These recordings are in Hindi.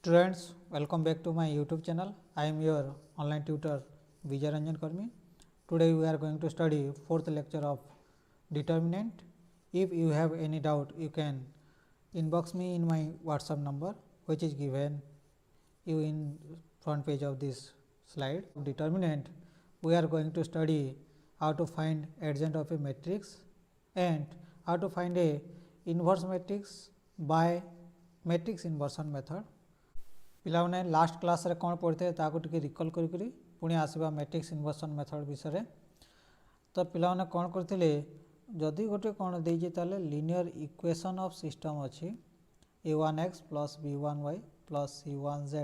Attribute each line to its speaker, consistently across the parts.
Speaker 1: Students, welcome back to my YouTube channel. I am your online tutor Vijay Ranjan Karmi. Today we are going to study fourth lecture of determinant. If you have any doubt, you can inbox me in my WhatsApp number, which is given you in front page of this slide. Determinant, we are going to study how to find adjoint of a matrix and how to find a inverse matrix by matrix inversion method. पिलाने लास्ट क्लास रे कौन पढ़ते ताको टिके रिकॉल करी पुणी आसवा मैट्रिक्स इन्वर्सन मेथड विषय तो पिलाने कौन करथिले जदि गोटे कौन देजे ताले लीनियर इक्वेशन ऑफ सिस्टम अछि a1x plus b1y plus c1z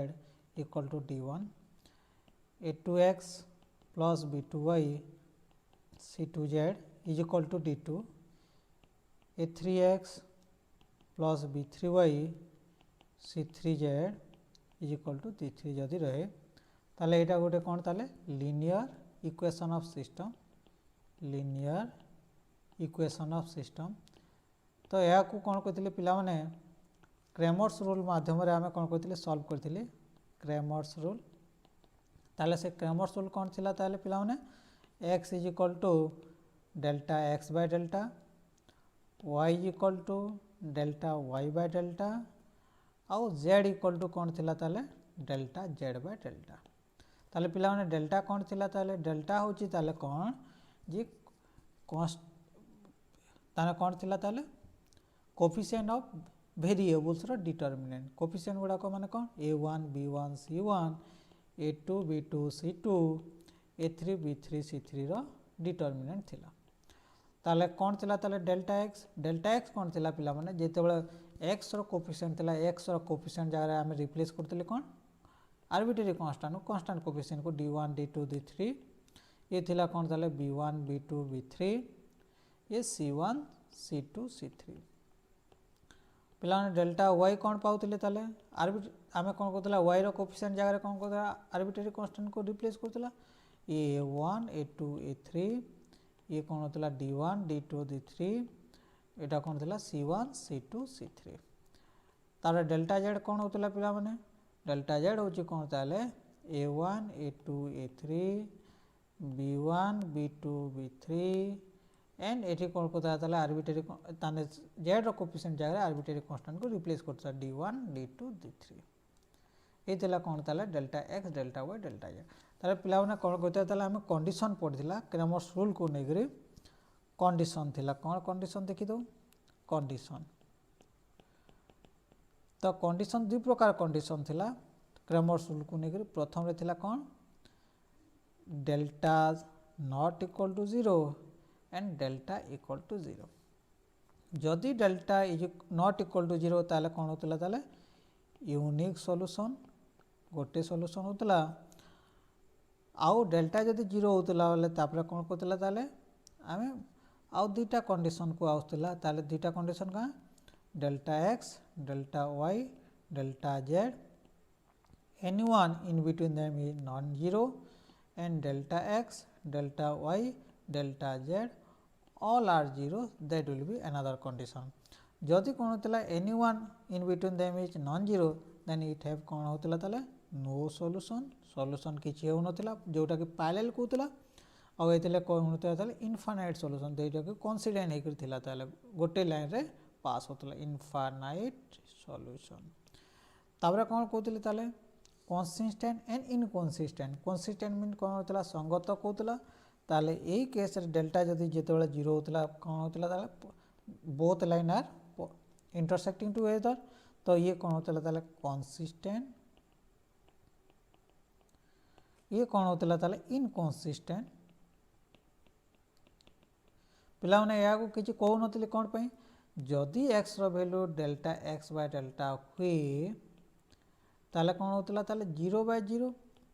Speaker 1: equal to d1 a2x plus b2y c2z is equal to d2 a3x plus b3y c3z is equal to d3 जदि रहे ताले एटा गोटे कौन ताले लीनियर इक्वेशन ऑफ सिस्टम तो या को कौन कहते पिला माने क्रेमर्स रूल माध्यम रे आमे कौन कहते सॉल्व करथिले क्रेमर्स रूल ताले से क्रेमर्स रूल कौन थिला ताले पिला माने x is equal to delta x by delta y is equal to delta y by delta आउ z इक्वल टू कौन थिला ताले डेल्टा z बाय डेल्टा ताले पिला माने डेल्टा कौन थिला ताले डेल्टा होची ताले कौन जी कॉन्स्ट ताने कौन थिला ताले कोफिशिएंट ऑफ वेरिएबल्स रो डिटरमिनेंट कोफिशिएंट गुडा को माने कौन a1 b1 c1 a2 b2 c2 a3 b3 c3 रो डिटरमिनेंट थिला ताले कौन थिला ताले डेल्टा x कौन थिला पिला माने जेते बेले x रो कोफिशिएंट थिला x रो कोफिशिएंट जगह आमे रिप्लेस करथिले कौन आर्बिट्रेरी कांस्टेंट कोफिशिएंट को d1 d2 d3 ये थिला कौन ताले b1 b2 b3 ये c1 c2 c3 पिला ने डेल्टा y कौन पाउथिले ताले आमे कौन करथिला y रो कोफिशिएंट जगह कौन करथिला आर्बिट्रेरी कांस्टेंट को रिप्लेस करथिला a1 a2 a3 ये कौन होता d1 d2 d3 एटा कौन थिला c1 c2 c3 तार डेल्टा z कौन होता पिला माने डेल्टा z होची कौन ताले a1 a2 a3 b1 b2 b3 and एठी कौन कोता ताले आर्बिट्रेरी ताने z रो कोफिशिएंट जगह आर्बिट्रेरी कांस्टेंट को रिप्लेस करता d1 d2 d3 ए थिला कौन ताले delta x delta y delta z तारे पिला माने कौन कहते ताले हम कंडीशन पढ़िला क्रेमर्स रूल को नेगरी कंडीशन थिला कौन कंडीशन देखि दो कंडीशन तो कंडीशन दु प्रकार कंडीशन थिला क्रेमर्स रूल को नेगरी प्रथम रे थिला कौन delta not equal to 0 and delta equal to 0 जदि delta is not equal to 0 ताले कौन होतला ताले यूनिक सॉल्यूशन गोटे सॉल्यूशन होतला आउ डेल्टा जदि 0 होतला वाले तापर कौन करतला ताले आमे आउ दुटा कंडीशन को आउतला ताले दुटा कंडीशन का delta x delta y delta z anyone in between them is non zero and delta x delta y delta z all are zero that will be another condition जदि कौन होतला anyone in between them is non zero then it have कौन होतला ताले no solution किछि हो नथिला जोटा कि पैरेलल कोतला आ एतले कौन होतला ताले इनफाइनाइट सॉल्यूशन देटा कि कंसीडर हेकर थिला ताले गोटे लाइन रे पास होतला इनफाइनाइट सॉल्यूशन ताबरा कौन कोतले ताले consistent and inconsistent consistent mean कौन होतला संगत कोतला ताले एई केस रे डेल्टा जदि जेतेबेले 0 होतला कौन होतला ताले both line are intersecting together तो ये कौन होतला ताले कंसिस्टेंट ये कौन होतला ताले इनकंसिस्टेंट पिला माने या को किछि कहू नथिले कोन पई जदि x रो value delta x by delta हुए ताले कौन होतला ताले 0 बाय 0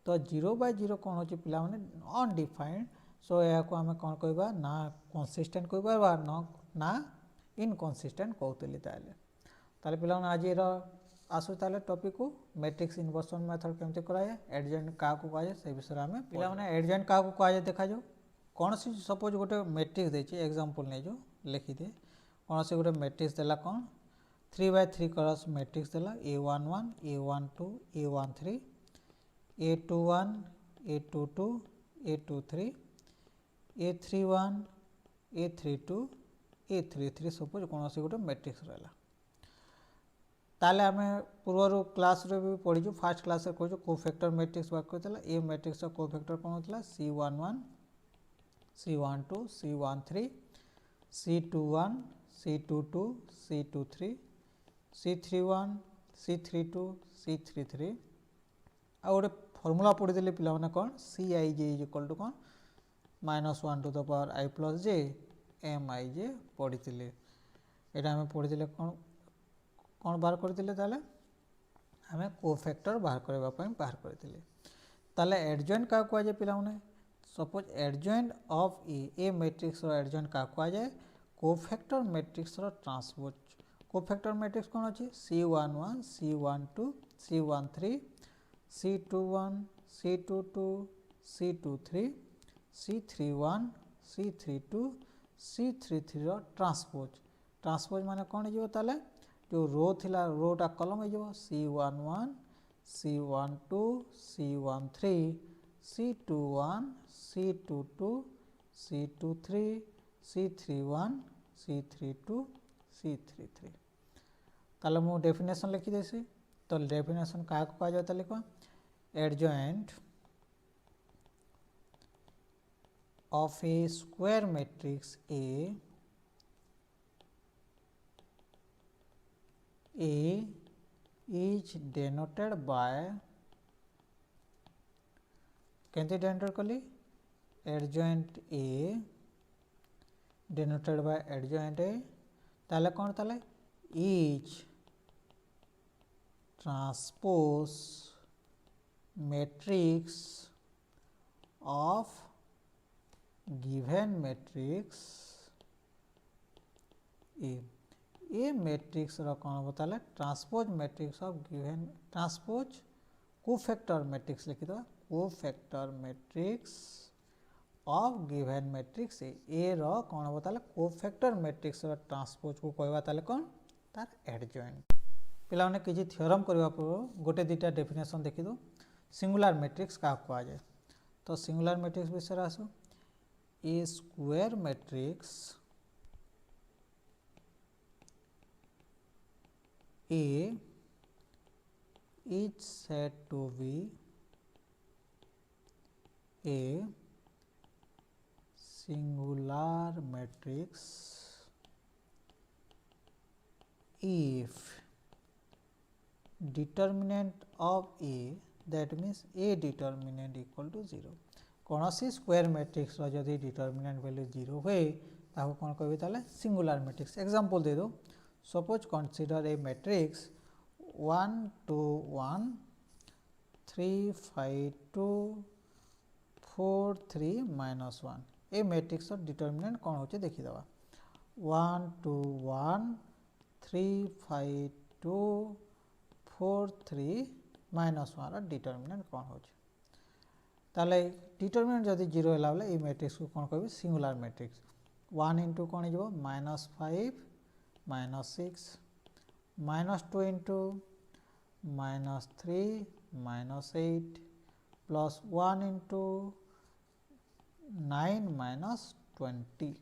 Speaker 1: तो 0 बाय 0 कौन होची पिला माने अनडिफाइंड सो या को हमें कौन कहबा ना कंसिस्टेंट कहबा ना इनकंसिस्टेंट कहतली ताले पिला माने आज रो आसु ताले टॉपिक को मैट्रिक्स इन्वर्सन मेथड केमते कराए एडजेंट का को कहजे से विषय में पिला माने एडजेंट का को कहजे देखा जो कौन सी सपोज गोटे मैट्रिक्स देछि एग्जांपल नै जो लिखि दे कौन से गोटे मैट्रिक्स देला कौन 3/3 क्रॉस मैट्रिक्स देला A11 A12 A13 A21 A22 A23 A31 A32 A33 suppose कौन सी गोटे मैट्रिक्स रहा ताले आम पूर्व क्लास रे भी पढ़ीचु फास्ट क्लास रे कहूँ कोफैक्टर मैट्रिक्स बाक करता ये मैट्रिक्स कोफैक्टर कौन होता C11 C12 C13 C21 C22 C23 C31 C32 C33 आ गोटे फर्मूला पढ़ी पिला माने कौन Cij इज इक्वल टू कौन -1 to the power I plus J Mij पढ़ी यहाँ आम पढ़ी कौन कौन बाहर करते आम कोफैक्टर बाहर करने बाहर करते एडजॉइंट क्या कहुए पे suppose adjoint of a matrix adjoint क्या कहुए cofactor matrix transpose cofactor matrix कौन अच्छी C11 C12 C13 C21 C22 C23 C31 C32 C33 transpose transpose माने कौन हो जो रो थिला रोटा कलम हो C11 C12 C13 C21 C22 C23 C31 C32 C33 ताले मु डेफिनेशन लिखी देसी तो डेफिनेशन क्या कह जाता लिख adjoint of a square matrix A is denoted by केंति डेनोटेड कली adjoint A denoted by adjoint A ताले कौन ताले each transpose matrix of given matrix A matrix कौन बताले transpose matrix of given transpose cofactor matrix लिखी दो cofactor matrix of given matrix A कौन बताले कोफैक्टर मैट्रिक्स ट्रांसपोज को कहवा ताले कौन तार एडजॉइंट पिला माने किछि थ्योरम करबा पूर्व गोटे दुटा डेफिनेशन देखि दो सिंगुलर मैट्रिक्स का कहा जाए तो सिंगुलर मैट्रिक्स विषय आसो a square matrix A is said to be a singular matrix if determinant of A that means A determinant equal to 0 कौन सी स्क्वायर मैट्रिक्स जदि डिटरमिनेंट वैल्यू 0 हुए ताको कौन कहबे ताले सिंगुलर मैट्रिक्स एग्जांपल दे दो suppose consider a matrix 1 2 1 3 5 2 4 3 -1 A matrix determinant कौन होचे देखि दवा 1 2 1 3 5 2 4 3 -1 डिटरमिनेंट कौन होचे ताले डिटरमिनेंट जदि 0 होला बेले ए मैट्रिक्स को कौन कहबे सिंगुलर मैट्रिक्स 1 इंटू कौन हो -5 -6 -2 इंटू -3 -8 प्लस 1 इंटू 9 -20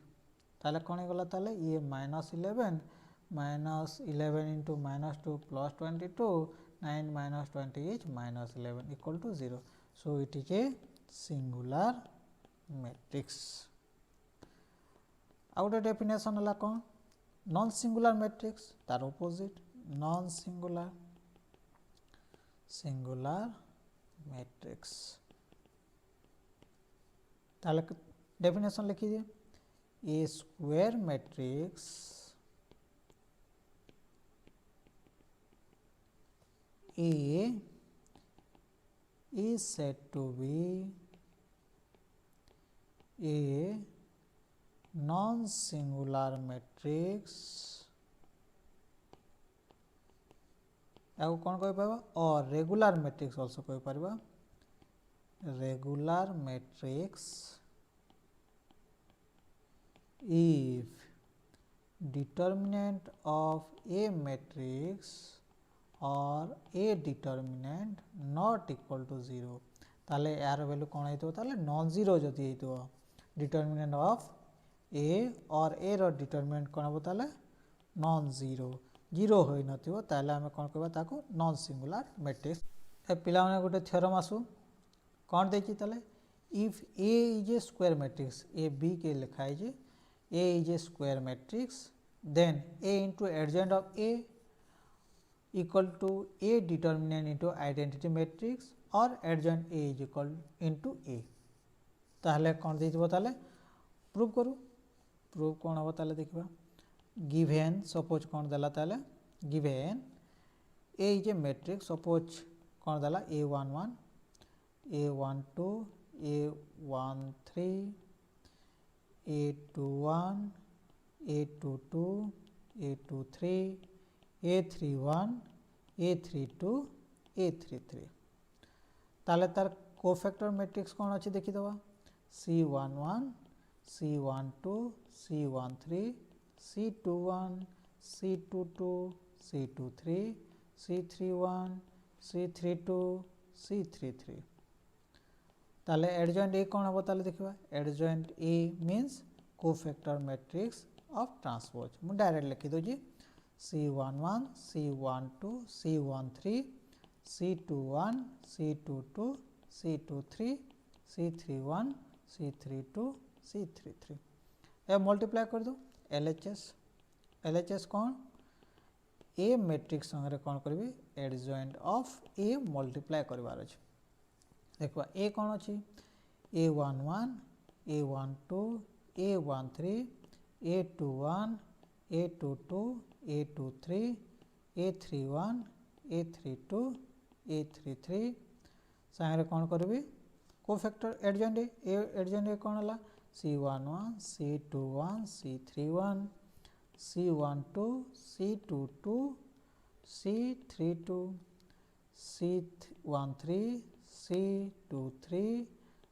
Speaker 1: ताले कौन गला ताले ये -11 -11 into -2 plus 22 9 -20 is -11 equal to 0 so it is a singular matrix आउट डेफिनेशन है कौन नॉन सिंगुलर मैट्रिक्स तार opposite non singular singular matrix ताले डेफिनेशन लिखी दिए a square matrix A is said to be a non-singular matrix या कौन कह पाबा और रेगुलर मैट्रिक्स आल्सो कह पारबा regular matrix if determinant of a matrix or a determinant not equal to 0 ताले यार वैल्यू कौन है ताले नॉन जीरो जदि है डिटर्मिनेंट ऑफ ए और ए रो डिटर्मिनेंट कौन हम ताले नॉन जीरो जीरो होई नथिबो ताले हमें कौन कहबा ताको नॉन सिंगुलर मैट्रिक्स ए पिला माने गोटे थ्योरम आसु कौन देछि ताले if A is a square matrix A B के लिखा है जे A is a square matrix then A into adjoint of A equal to a determinant into identity matrix or adjoint a is equal into a ताहले कौन देइथिबो ताले प्रूव करू प्रूव कौन हो ताले देखिबा गिवन सपोज कौन देला ताले given a is a matrix suppose कौन देला a11 a12 a13 a21 a22 a23 A31 A32 A33 ताले तार कोफैक्टर मैट्रिक्स कौन अच्छी देखी दवा C11 C12 C13 C21 C22 C23 C31 C32 C33 ताले एडजॉइंट ए कौन हम ताले देखिबा adjoint A means cofactor matrix of transpose मु डायरेक्ट लिखि दो जी C11, C12, C13, C21, C22, C23, C31, C32, C33 A multiply कर दो LHS कौन ए मैट्रिक्स संगे कौन करी एडजॉइंट ऑफ ए मल्टीप्लाई करवार अछि देखबा ए कौन अछि A11 A12 A13 A21 A22 A23 A31 A32 A33 संगे कौन करी कोफैक्टर एडजॉइंट ए कौन है C11 C21 C31 C12 C22 C32 C13 C23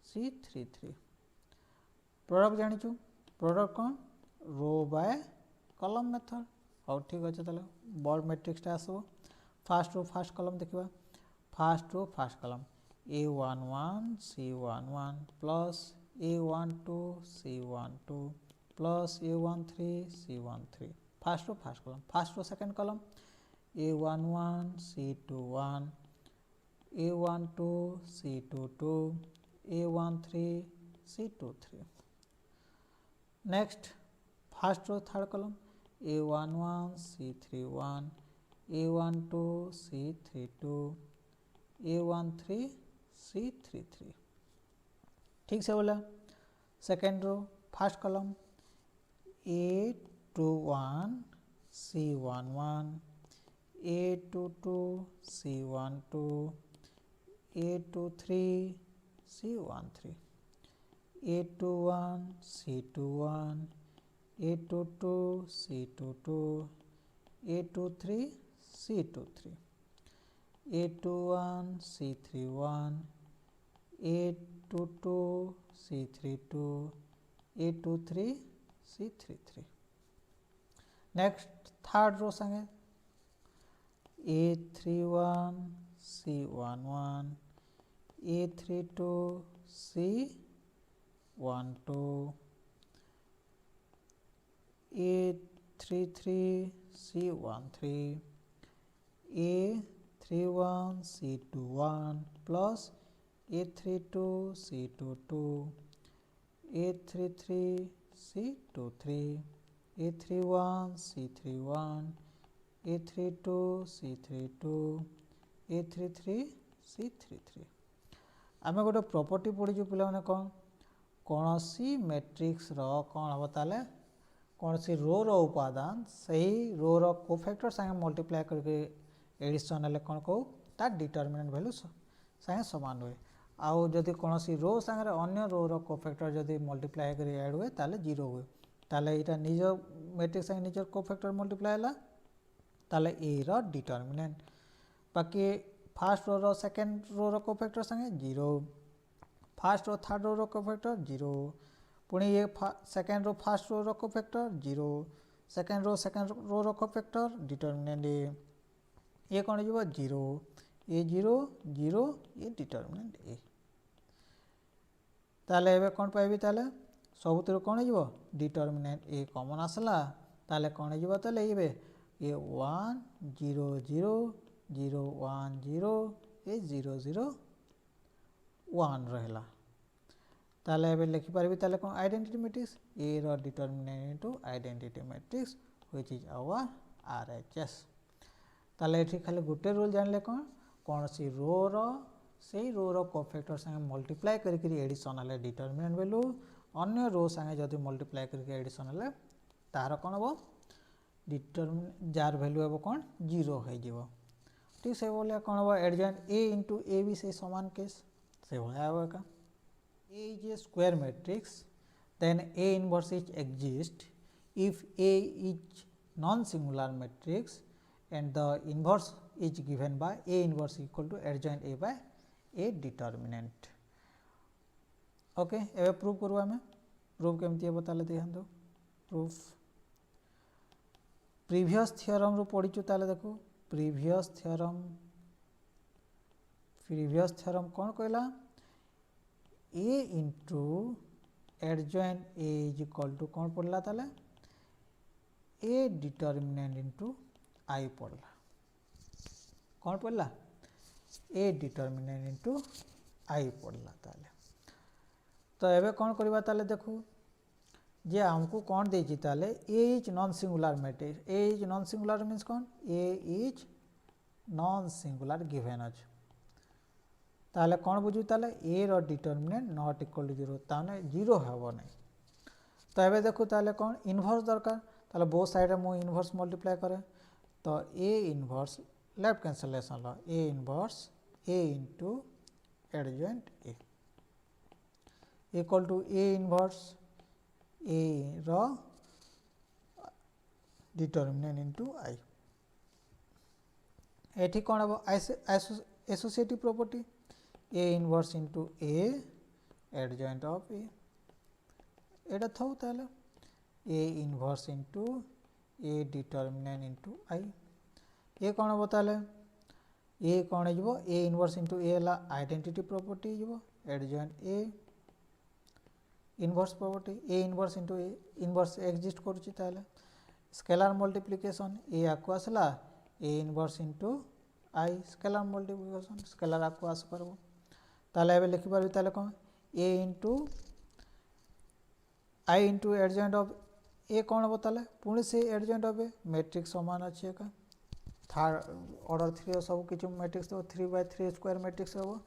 Speaker 1: C33 product जानी प्रोडक्ट कौन रो बाय कलम मेथड हाँ ठीक अच्छे ताले बड़ मैट्रिक्सटा आसो फास्ट रो फास्ट कलम देखा fast row first column A11 C11 plus A12 C12 plus A13 C13 first row first column first row second column A11 C21 A12 C22 A13 C23 next fast रो थर्ड कलम A11 C31 A12 C32 A13 C33 ठीक से बोला सेकेंड रो फर्स्ट कलम A21 C11 A22 C12 A23 C13 A21 C21 A22 C22 A23 C23 A21 C31 A22 C32 A23 C33 next third row संगे A31 C11 A32 C12 A33 C13 A31 C21 plus A32 C22 A33 C23 A31 C31 A32 C32 A33 C33 आम गोटे प्रॉपर्टी पढ़ी पिला माने कौन सी मैट्रिक्स रो कौन हम ताले कौन सी रो रो उपादान सही रो रो कोफैक्टर संगे मल्टीप्लाई करके एडिशन हेल्ले कौन कहू तार डिटर्मिनेंट वैल्यू संगे समान हुए आउ जदि कौन सी रो संगे अन्य रो रो कोफैक्टर जदि मल्टीप्लाई कर ऐड हुए ताले जीरो हुए ताले इटा निज मैट्रिक्स संगे निज कोफैक्टर मल्टीप्लाई है ताले ए रो डिटर्मिनेंट बाकी first row second row cofactor संगे zero first row third row cofactor zero पुणी ये second row first row cofactor zero second row row cofactor determinant A कौन हो 0 ए 0 0 ये डिटरमिनेंट ए ताले एबे कौन पाइबी ताले सबुतिर कौन हो डिटरमिनेंट ए कॉमन आसला ताले कौन हो ताले ये ए 1 0 0 0 1 0 ए 0 0 1 रहला ताले एबे लिखि पारबी ताले कौन आइडेंटिटी मैट्रिक्स ए रो determinant into identity matrix which is our RHS ताले एठी खाली गुटे रूल जानले कौन सी रो रो कोफैक्टर संगे मल्टीप्लाई करी एडिशन है डिटरमिनेंट वैल्यू अन्य रो संगे जदि मल्टीप्लाई करी एडिशन है तार कौन हम डिटरमिनेंट जार वैल्यू हम कौन 0 हो ठीक से भाया कौन हम एडजॉइंट ए इंटू ए भी से समान केस से भाया हम का A is a square matrix then A inverse is exist if A is non-singular matrix and the inverse is given by A inverse equal to adjoint A by A determinant okay एवं प्रूफ करवा हमें प्रूफ केमती हे ताले देखो प्रूफ प्रीवियस थ्योरम रो पढ़ीचु ताले देखो प्रीवियस थ्योरम कौन कहला A into adjoint A is equal to कौन पढ़ला ताले ए डिटरमिनेंट इंटू आई पढ़ला कौन पढ़ला ए डिटरमिनेंट इंटू आई पढ़ला ताले तो एबे कौन करबा ताले देखो जे हमको कौन देछि ताले A is non singular matrix A is non singular means कौन A is non singular given अछि ताले कौन बुझु ताले ए रो डिटरमिनेंट नॉट इक्वल टू 0 ताने 0 हेबो नै तो एबे देखो ताले कौन इनवर्स दरकार ताले बोथ साइड रे मु इनवर्स मल्टीप्लाई करे तो ए इनवर्स लेफ्ट कैंसलेशन ला A inverse A into adjoint A equal to A inverse A रो डिटरमिनेंट इंटू आई एठी कौन हम associative property A inverse into A adjoint of A एटा थौ ताले A inverse into A determinant into I A कौन हम ताले ए कौन हो ए इनवर्स इंटू ए ला आइडेंटिटी प्रॉपर्टी हो adjoint A inverse property A inverse into A inverse exist करुच्ची ताले स्केलार मल्टीप्लिकेशन ए आकु आसला A inverse into I scalar multiplication scalar आकु आस परबो ताले एबे लिखि परबी ताले कोन A into I into adjoint of A कौन हम ताले पुणी से एडजॉइंट ऑफ ए मैट्रिक्स समान अच्छे का थर्ड ऑर्डर 3 सब किछु मैट्रिक्स तो 3/3 स्क्वायर मैट्रिक्स हम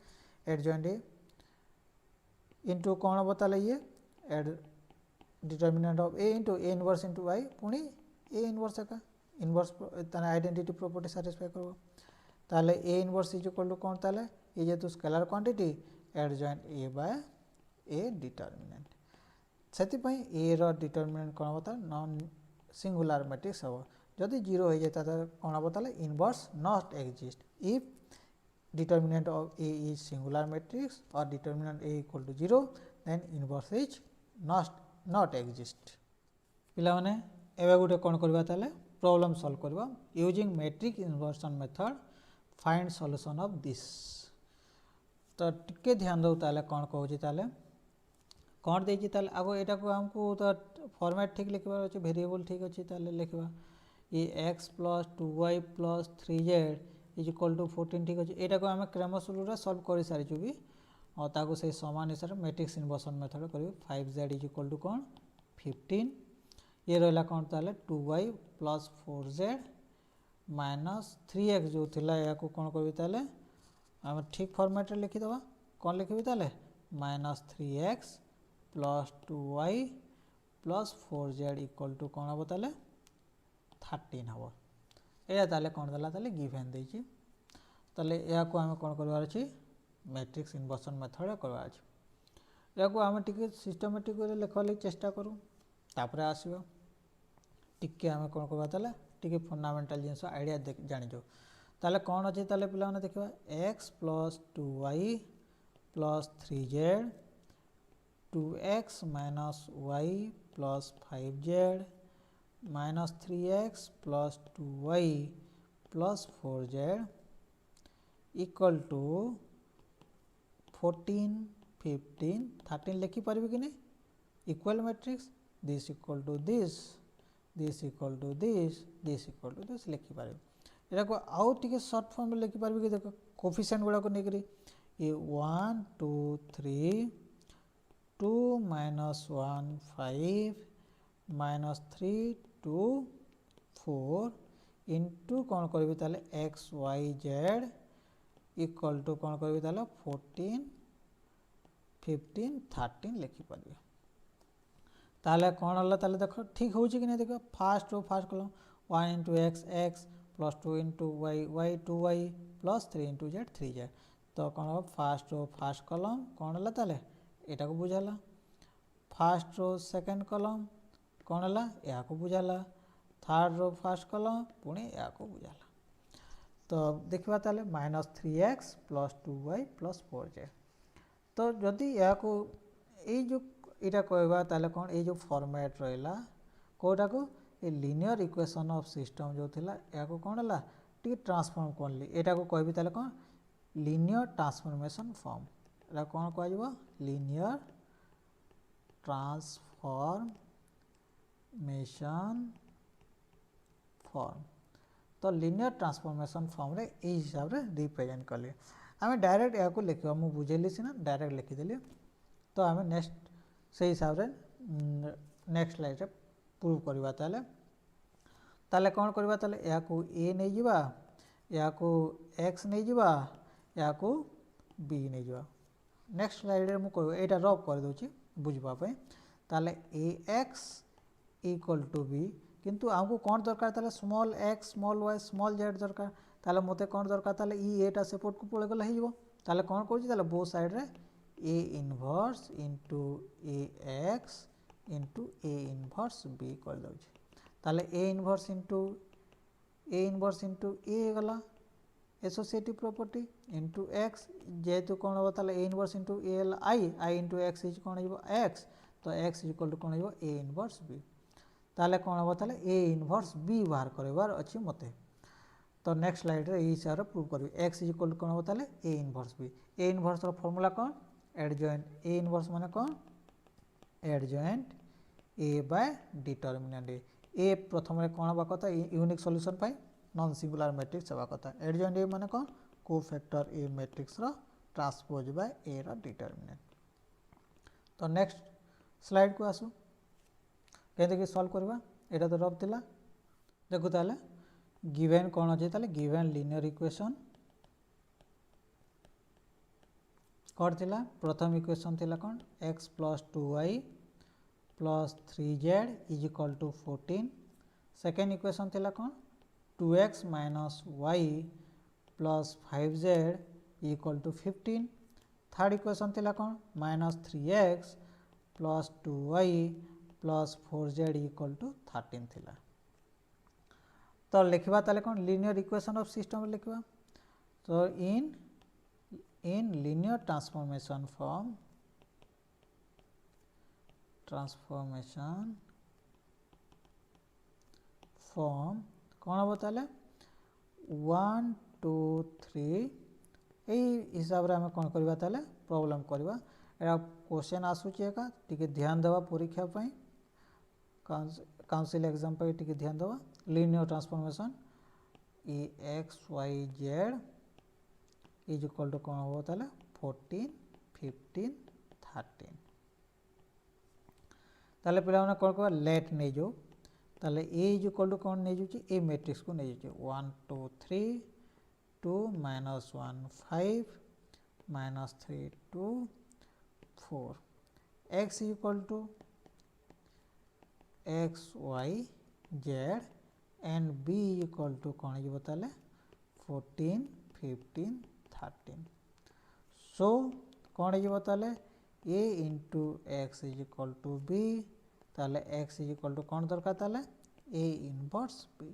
Speaker 1: एडजॉइंट ए इंटू कौन हम ताले ये एड determinant of A into A inverse into I पुणी ए इनवर्स का इनवर्स ताने आइडेंटिटी प्रॉपर्टी सैटिस्फाई करबो ताले A inverse is equal to कौन ताले ये जेतु scalar quantity adjoint A by A determinant सेति पई ए रो डिटरमिनेंट कौन होता नॉन सिंगुलर मैट्रिक्स हो जदि 0 हो जाता तो कौन हम ताले inverse not exist if determinant of A is singular matrix और determinant A equal to 0 then inverse is not exist पिला माने एबे गुटे कौन करबा ताले प्रॉब्लम सॉल्व करबा using matrix inversion method find solution of this तो टिके ध्यान दो ताले कौन कहूची ताले कौन देछि ताले आगो एटा को हमको तो फॉर्मेट ठीक लिखबा अछि वेरिएबल ठीक अछि ताले लिखबा ये x + 2y + 3z is equal to 14 ठीक अछि एटा को हम क्रैमर्स रूल रे सॉल्व करि सारि जुबी और ताको से समान हिसाब से मैट्रिक्स इन्वर्सन मेथड करियो 5z इज इक्वल टू कौन 15 ये रहला कौन ताले 2y + 4z - 3x जो थिला या को कौन करबी ताले हम ठीक फॉर्मेट रे लिखि दबा कौन लिखबी ताले -3x + 2y + 4z equal to कौन हम ताले 13 हम एया ताले कौन दला ताले गिवन देछि ताले या को हम कौन करबार अछि मैट्रिक्स इन्वर्सन मेथड करबार अछि या को हम टिके सिस्टमैटिक रे लिखले चेष्टा करू तापर आसीबो टिके हम कौन करबा ताले टिके फंडामेंटल जिंस आईडिया जानि जो ताले कौन अछि ताले पिला माने देखबा x + 2y + 3z 2x - y + 5z minus 3x plus 2y plus 4z equal to 14 15 13 लिखिपारे कि नहीं equal matrix this equal to this this equal to this equal to this लिखिपारे यहाँ को आउ टे सर्ट फॉर्म में लिखिपारे कि देख कोफिशिएंट गुड़ा को लेकर ये 1 2 3 2 माइनस 1 5 माइनस 3 2 4 इंटू कौन करी ताले X Y Z equal to कौन करी ताले 14 15 13 लिखिपारे ताले कौन हला ताले देखो ठीक हो कि नहीं देखो fast row first column 1 into X X plus 2 into Y Y 2y plus 3 into Z 3z तो कौन हम फास्ट रो फास्ट कलम कौन हला ताले एटा को बुझाला फास्ट रो सेकंड कलम कौन हला या को बुझाला थर्ड रो फास्ट कलम पुणी या को बुझाला तो देखा ताले minus 3x plus 2y plus 4z तो जदि या को ये जो इटा कहबा ताले कौन ये जो फॉर्मेट रहिला कोटा को ये लीनियर इक्वेशन ऑफ सिस्टम जो थिला या को कौन हला टी ट्रांसफॉर्म करली एटा को कहबी ताले कौन लीनियर ट्रांसफॉर्मेशन फॉर्म एटा कौन कह जाबो लीनियर ट्रांसफॉर्मेशन फॉर्म तो लीनियर ट्रांसफॉर्मेशन फॉर्म रे ए हिसाब रे रिप्रेजेंट करले आमे डायरेक्ट या को लिखबा मु बुझेली सिना डायरेक्ट लिखि देली तो आमे नेक्स्ट से हिसाब रे नेक्स्ट स्लाइड रे प्रूव करबा ताले ताले कौन करबा ताले या को ए नै जिबा या को x नै जिबा या को b नै जिबा नेक्स्ट स्लाइड रे मु कहबो एटा रब कर दोची बुझबा पे ताले ax इक्वल टू b किंतु हमको कौन दरकार ताले small x small y small z दरकार ताले मते कौन दरकार ताले ई एटा सपोर्ट को पळे गला हिजबो ताले कौन करछि ताले बोथ साइड रे a inverse into ax into a inverse b कर दोछि ताले a इनवर्स इनटू a गला एसोसिएटिव प्रॉपर्टी इनटू x जेतु कौन हो ताले a inverse into a i into x is कौन हो x तो x इक्वल टू कौन हो a इनवर्स b ताले कौन हो ताले a इनवर्स b बाहर करबार अछि मते तो नेक्स्ट स्लाइड रे ई हिसाब रे प्रूव करबी x इक्वल टू कौन हो ताले a inverse b a inverse रो फार्मूला कौन एडजॉइंट a इनवर्स माने कौन adjoint a by determinant a प्रथम रे कौन बा कथा यूनिक सॉल्यूशन पाई नॉन सिंगुलर मैट्रिक्स हवा कथा एडजॉइंट a माने कौन कोफैक्टर a मैट्रिक्स रो ट्रांसपोज बाय a रो डिटरमिनेंट तो नेक्स्ट स्लाइड को आसु केते कि सॉल्व करबा एटा तो रब थिला देखु ताले गिवन कौन अछि ताले गिवन लीनियर इक्वेशन कौन थिला प्रथम इक्वेशन थिला कौन x plus 2y plus 3z is equal to 14 second equation थिला कौन 2x minus y plus 5z equal to 15 third equation थिला कौन minus 3x plus 2y plus 4z equal to 13 थिला तो लिखबा ताले कौन लीनियर इक्वेशन ऑफ सिस्टम लिखबा तो इन लीनियर ट्रांसफॉर्मेशन फॉर्म कौन हम ताले 1 2 3 यही हिसाब रे हमें कौन करबा ताले प्रॉब्लम करबा एरा क्वेश्चन आसुची एका टिके ध्यान देवा परीक्षा पई काउंसिल एग्जाम पे टिके ध्यान देवा linear transformation E X Y Z is equal to कौन हो ताले 14 15 13 ताले पिला माने कौन करबा लेट नै जो ताले a इज इक्वल टू कौन नै जुची a मैट्रिक्स को नै जुची 1 2 3 2 minus 1 5 minus 3 2 4 x equal to x y z and b equal to कौन हो ताले 14 15 13 सो कौन हो ताले a into X is equal to b ताले x इज इक्वल टू कौन दरकार ताले a इनवर्स b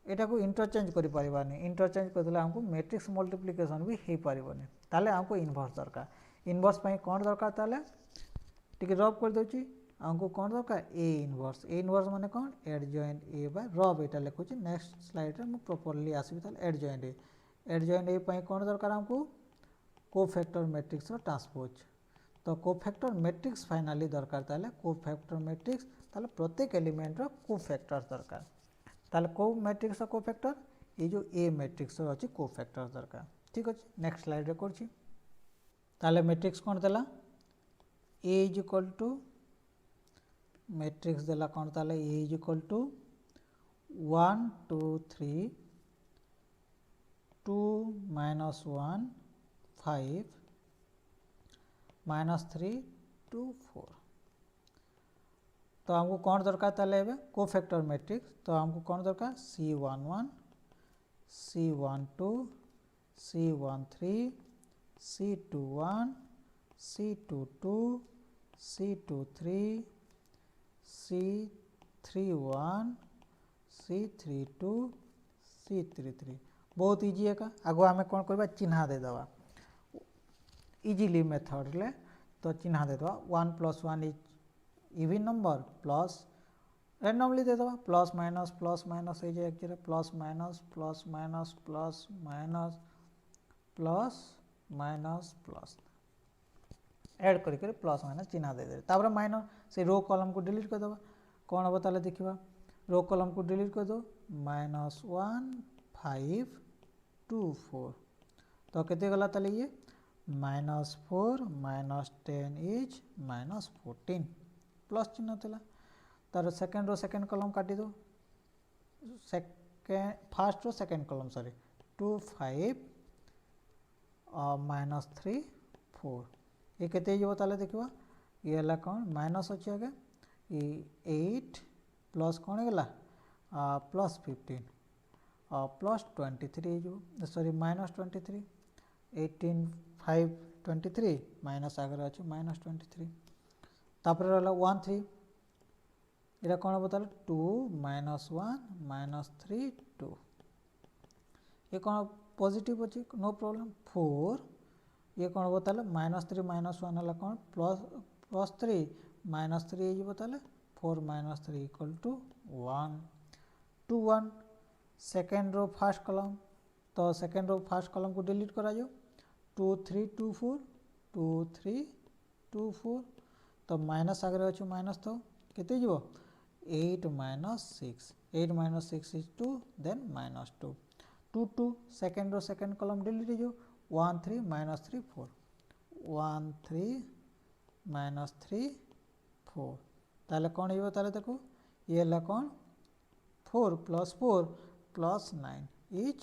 Speaker 1: एटा को इंटरचेंज करि परिबानी इंटरचेंज करले हमको मैट्रिक्स मल्टीप्लिकेशन भी हे परिबनी ताले हमको इनवर्स दरकार इनवर्स पई कौन दरकार ताले टिके रब कर दोची आमको कौन दरकार ए इनवर्स माने कौन एडजॉइंट ए बाय रब एटा लिखुची नेक्स्ट स्लाइड रे मु प्रॉपर्ली आसीबी ताले एडजॉइंट ए पई कौन दरकार हमको कोफैक्टर मैट्रिक्स रो ट्रांसपोज तो कोफैक्टर मैट्रिक्स फाइनली दरकार ताले कोफैक्टर मैट्रिक्स ताले प्रत्येक एलिमेंट रो कोफैक्टर दरकार ताले को मैट्रिक्स रो कोफैक्टर ये जो ए मैट्रिक्स रो अछि कोफैक्टर दरकार ठीक अछि नेक्स्ट स्लाइड रे करछि ताले मैट्रिक्स कौन देला ए इज इक्वल टू मैट्रिक्स देला कौन ताले A is equal to 1 2 3 2 minus 1 5 minus 3 2 4 तो हमको कौन दरकार ताले एबे कोफैक्टर मैट्रिक्स तो हमको कौन दरकार C11 C12 C13 C21 C22 C23 C31 C32 C33 बहुत इजी है का आगो आम कौन करबा चिन्हा दे दवा इजीली मेथड ले तो चिन्हा दे दवा 1 + 1 is even number plus randomly दे दवा प्लस माइनस ए जे एक जरे प्लस माइनस ऐड करके प्लस माइनस चिन्हा दे दे तापर माइनस से रो कॉलम को डिलीट कर दवा कौन हम ताले देखिबा रो कॉलम को डिलीट कर दो -1 5 2 4 तो केते गला ताले ये -4 -10 इज -14 प्लस चिन्ह थिला तार सेकंड रो सेकंड कॉलम काटी दो second first row second column sorry 2 5 -3 4 ये केते जो ताले देखिबा ये हला कौन माइनस अछि आगे ये 8 प्लस कौन गला +15 प्लस 23 जो सॉरी -23 18 5 23 माइनस आगे अच्छे -23 तापर रहला 1 3 एटा कौन बताले 2 -1 -3 2 ये कौन पॉजिटिव अच्छी नो प्रॉब्लम 4 ये कौन बताले -3 -1 हला कौन +3 -3 ये बताले 4 -3 = 1 2 1 सेकेंड रो फर्स्ट कॉलम तो सेकेंड रो फर्स्ट कॉलम को डिलीट करा जाओ 2 3 2 4 2 3 2 4 तो माइनस आगे अच्छे माइनस तो केते जीवो 8 -6 8 - 6 is 2 then -2 2 2 second row second column delete जो 1 3 -3 4 1 3 -3 4 ताले कौन हो ताले देखो ये ला कौन 4 + 4 + 9 is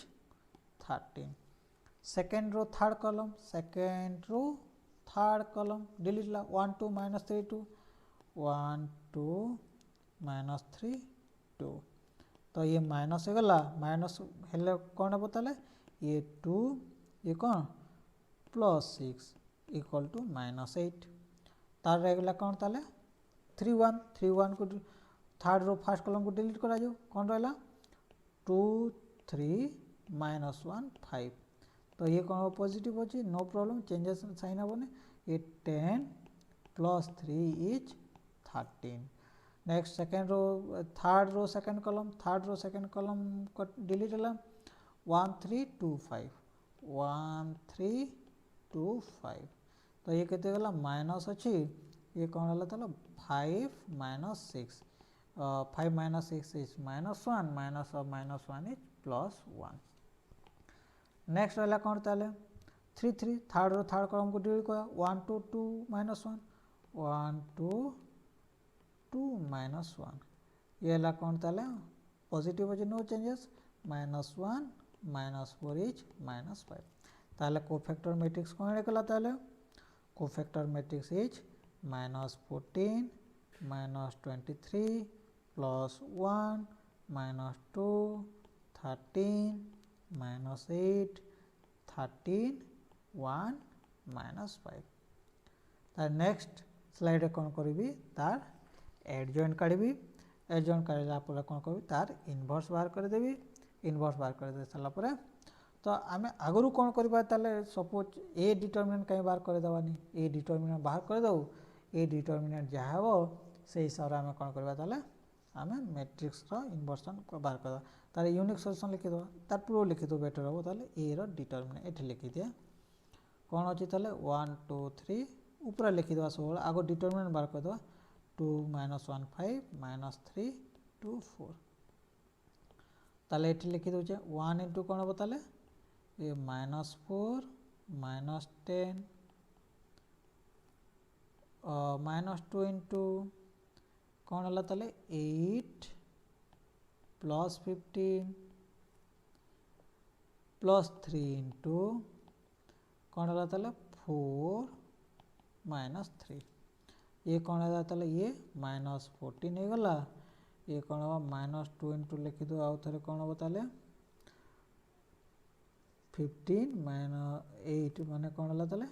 Speaker 1: 13 second row third column delete ला 1 2 -3 2 1 2 -3 2 तो ये माइनस हो गला माइनस हेले कौन हम ताले ये 2 ये कौन +6 = -8 तार रेगला कौन ताले 3 1 को थर्ड रो फर्स्ट कॉलम को डिलीट करा जाओ कौन रहला 2 3 -1 5 तो ये कौन पॉजिटिव अच्छी नो प्रॉब्लम चेंजेस साइन हेबने ये 10 + 3 is 13 next second row third row second column को डिलीट हला 1 3 2 5 1 3 2 5 तो ये केते गला माइनस अच्छी ये कौन हला ताला 5 - 6 5 - 6 इज -1 -1 इज +1 नेक्स्ट वाला कौन ताले 3 3 थर्ड कॉलम को डिलीट करा 1 2 2 -1 1 2 2 -1 ये ला कौन ताले पॉजिटिव अच्छे नो चेंजेस -1 -4 इज -5 ताले कोफैक्टर मैट्रिक्स कौन निकला ताले कोफैक्टर मैट्रिक्स इज -14 -23 +1 -2 13 -8 13 1 -5 तार नेक्स्ट स्लाइड कौन करी तार एडजॉइंट काढ़ी एडजॉइंट काढ़ला कौन करी तार इनवर्स बाहर करदेवी इनवर्स बाहर कर दे सारा पर तो आम आगु कौन करवा सपोज ए डिटरमिनेंट कहीं बाहर करदेवानी ए डिटरमिनेंट बाहर करदे ए डिटरमिनेंट जहाँ हम से हिसाब से आम कौन करवा ताले आम मैट्रिक्स इनवर्सन बाहर करवा तार यूनिक सॉल्यूशन लिखिद तार पूर्व लिखिद बेटर हम ताले ए रो डिटरमिनेंट ये लिखिदिए कौन अच्छी ताले 1 2 3 ऊपर लिखिद सब आग डिटरमिनेंट बाहर करदे 2 -1 5 -3 2 4 ताले ये लिखि दूचे 1 इंटू कौन हम ताले ये -4 -10 -2 इंटू कौन है ताले 8 +15 +3 इंटू कौन है ताले 4 -3 ये कौन है ताले ये -14 हो गला ये कौन हम -2 इंटू लिखि दो आउ थे कौन हम ताले 15 -8 माने कौन है ताले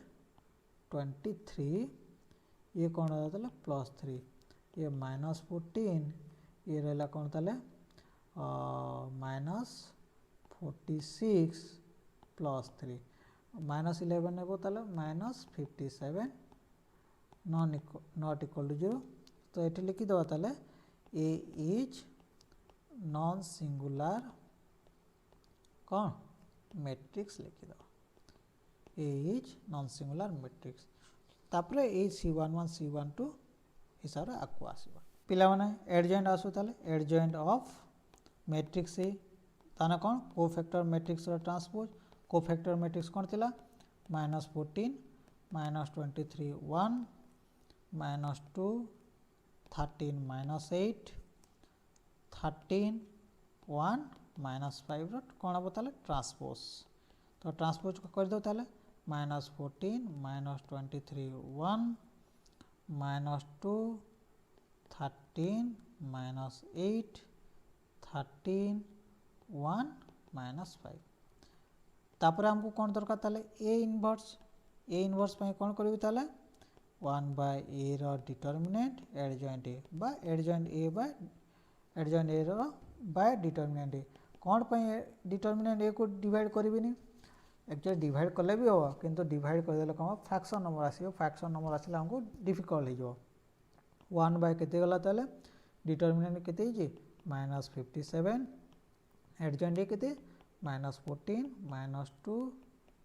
Speaker 1: 23 ये कौन है ताले +3 ये -14 ये रहा कौन ताले -46 +3 -11 है ताले -57 नॉट इक्वल टू 0 तो ये लिखि दवा ताले ए इज नॉन सिंगुलर कौन मैट्रिक्स लिखि दवा ए इज नॉन सिंगुलर मैट्रिक्स तापरे ए C11 C12 हिसाब से आकु आसो पिला माने एडजॉइंट आसु ताले एडजॉइंट ऑफ मैट्रिक्स ए ताना कौन cofactor matrix transpose cofactor matrix कौन थिला -14 -23 1 -2 13 -8 13 1 -5 कौन हम ताले ट्रांसपोज तो ट्रांसपोज को कर दो ताले -14 -23 1 -2 13 -8 13 1 -5 तापर हमको कौन दरकार ताले ए इनवर्स पे कौन करी ताले 1/a row determinant adjoint A बा एडजॉइंट ए रो बाय डिटरमिनेंट ए कौन पे डिटरमिनेंट ए को डिवाइड करिबिनी एक्चुअली डिवाइड कले भी हम किंतु डिवाइड करदे कौन फ्रैक्शन नंबर आसो फ्रैक्शन नंबर आसले हमको डिफिकल्ट हो 1 केते गला ताले डिटरमिनेंट केते जे -57 एडजॉइंट ए केते -14 -2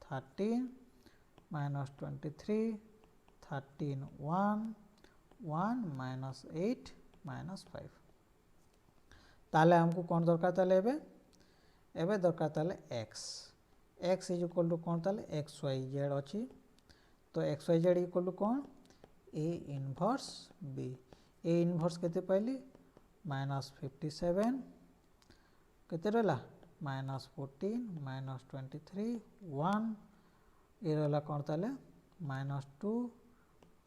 Speaker 1: 13 -23 13 1 1 -8 -5 ताले हमको कौन दरकार ताले एबे दरकार ताले x इज इक्वल टू कौन ताले xyz अच्छी तो xyz इक्वल टू कौन a inverse b a inverse केते पाइली -57 केते रहला -14 -23 1 ये रहला कौन ताले -2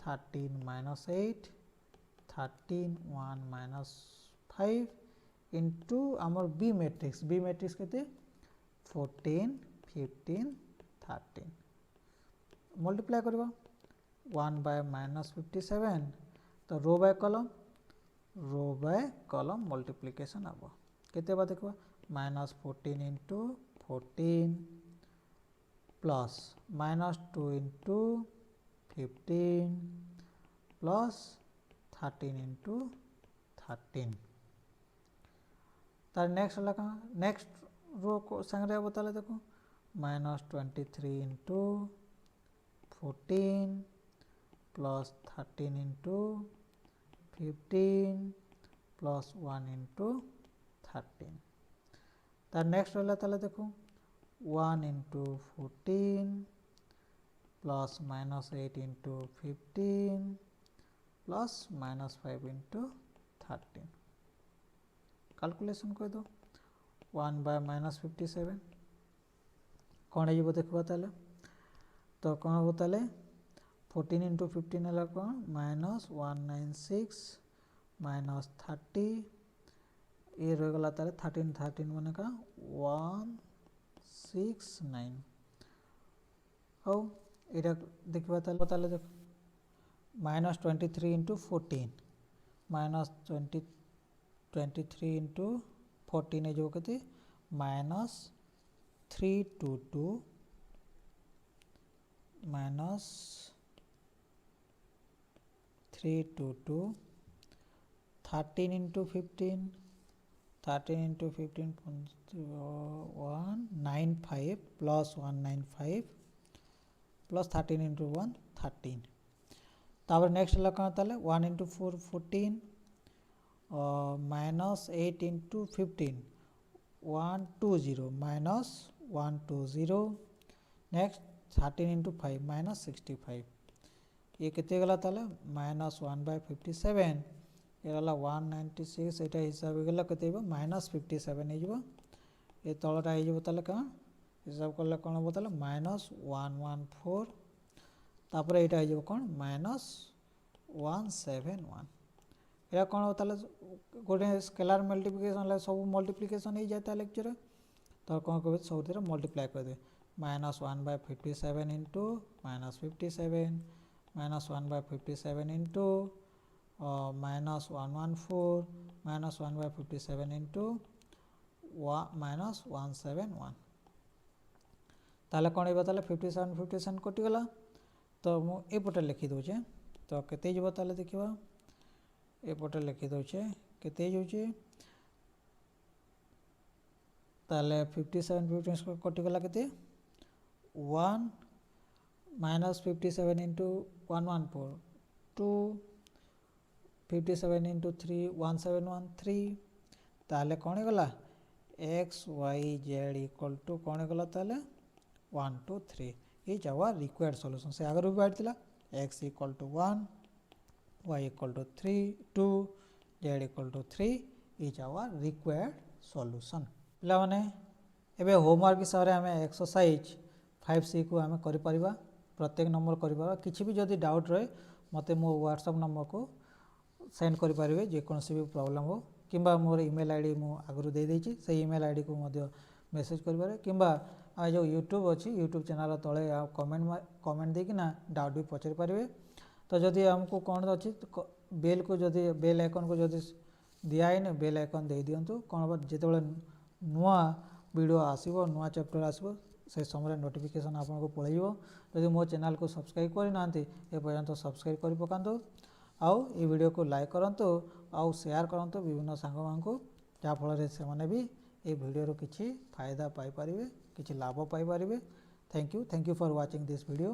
Speaker 1: 13 -8 13 1 -5 इंटू आमर बी मैट्रिक्स केते 14 15 13 मल्टीप्लाई करबा 1 बाय -57 तो रो बाय कॉलम मल्टीप्लिकेशन हम केते बा देखबा -14 into 14 plus -2 into 15 plus 13 into 13 तार नेक्स्ट लगा नेक्स्ट रो को संगे बताले देखो -23 into 14 plus 13 into 15 plus 1 into 13 तार नेक्स्ट रहा ताले देखो 1 into 14 plus -8 into 15 plus -5 into 13 calculation कर दो 1 बाय -57 कौन है देखा ताले तो कौन हम ताले 14 इंटू 15 है कौन -196 -30 ये रहीगला ताले 13 माने का 169 हो ये देखा ताले देख -23 इंटू 14 -23 इंटू 14 है जो कहते -322 -322 13 into 15, 13 into 15 195 plus 195 plus 13 into 1 13. तापर नेक्स्ट है कौन ताले 1 into 4 14 minus 8 into 15 120 minus 120. Next 13 into 5 minus 65. ये कितने गला ताले minus 1/57. ये गला 196. एटा हिसाब गला कितने बा minus 57 है जो ये तलटा है जो ताले कहाँ हिसाब कर ले कौन बोतले minus 114. तापर एटा है जो कौन minus 171. या कौन होता है गोटे स्केलार मल्टीप्लिकेशन सब मल्टीप्लिकेशन हो जाता है लेक्चर तो कौन कहे सब मल्टीप्लाई कर दे -1/57 इंटू -57 -1/57 इंटू -114 -1/57 इंटू -171. ताले कौन होगा ताले 57 कटिगला तो मुझे लिखी दूचे तो केते जब ताले देखिबा एपटे लिखी दूचे केते होचे ताले 57 कटिगला केते 1 -57 इंटू 114 2 57 इंटू 3 1713. ताले कौन गला x y z equal to कौन गला ताले 1 2 3. ये जावा रिक्वायर्ड सॉल्यूशन से आगे भी बैठला x equal to 1 y equal to 3 2 z equal to 3. ये जावा रिक्वायर्ड सॉल्यूशन. पिला माने एबे होमवर्क हिसाब आम एक्सरसाइज 5C को आम कर प्रत्येक नंबर कर किसी भी जदि डाउट रहे मत मो व्हाट्सएप नंबर को सेंड करेंगे जेकोसी भी प्रॉब्लम हो कि मोर ईमेल आईडी मु आगु दे देछि से ईमेल आईडी को मेसेज करें कि जो यूट्यूब अच्छी यूट्यूब चैनल तले कमेंट देकिना डाउट भी पचारि पारे. तो जदि आमको कौन अच्छी बेल को जदि बेल आइकन को जदि दिखाई बेल आइकन दे दिंतु कौन जो नुआ वीडियो आसो नुआ चैप्टर आसो से समय नोटिफिकेशन आपको पलैब. जदि मो चैनल को सब्सक्राइब करना एपर्यंत सब्सक्राइब कर पकातु आउ ये वीडियो को लाइक करंतु आउ शेयर करंतु विभिन्न सांग मानू जहाँफल से मैंने भी ये वीडियो किसी फायदा पाई पारिबे किसी लाभ पाई पारिबे. Thank you for watching this video.